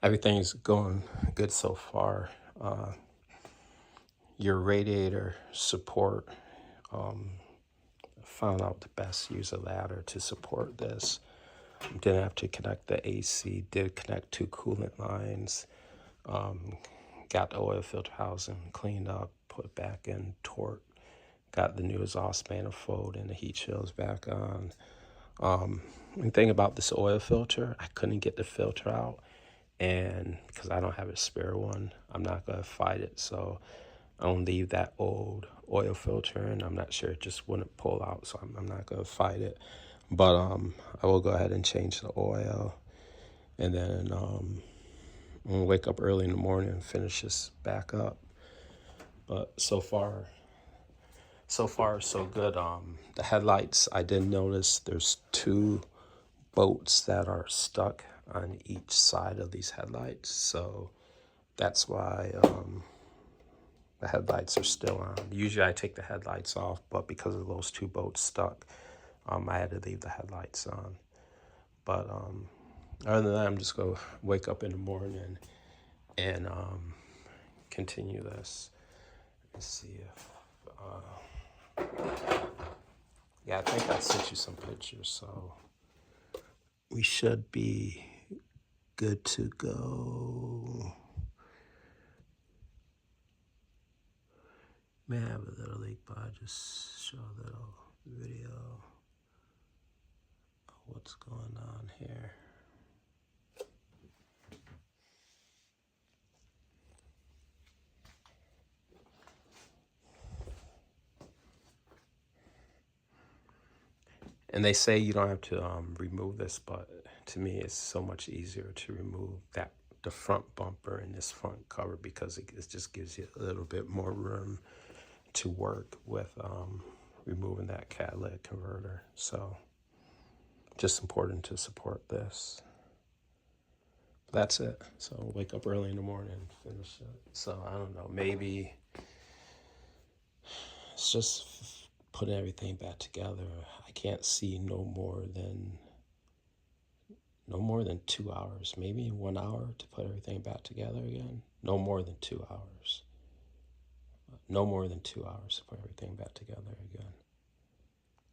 Everything's going good so far. Your radiator support, found out the best, use a ladder to support this. Didn't have to connect the AC, did connect two coolant lines, got the oil filter housing cleaned up, put back in, torque, got the new exhaust manifold and the heat shields back on. The thing about this oil filter, I couldn't get the filter out, and because I don't have a spare one, I'm not gonna fight it. So I don't leave that old oil filter in. I'm not sure, it just wouldn't pull out, so I'm not gonna fight it. But I will go ahead and change the oil, and then I'm gonna wake up early in the morning and finish this back up. But so far so good. The headlights, I did notice there's two bolts that are stuck on each side of these headlights, so that's why the headlights are still on. Usually I take the headlights off, but because of those two bolts stuck, I had to leave the headlights on. But other than that, I'm just gonna wake up in the morning and continue this. Let's see if yeah, I think I sent you some pictures, so we should be good to go. May have a little leak, but I just show a little video of what's going on here. And they say you don't have to remove this, but to me it's so much easier to remove the front bumper and this front cover, because it just gives you a little bit more room to work with removing that catalytic converter. So just important to support this. That's it. So wake up early in the morning and finish it. So I don't know, maybe it's just putting everything back together. I can't see no more than 2 hours, maybe 1 hour to put everything back together again. No more than 2 hours. No more than 2 hours to put everything back together again.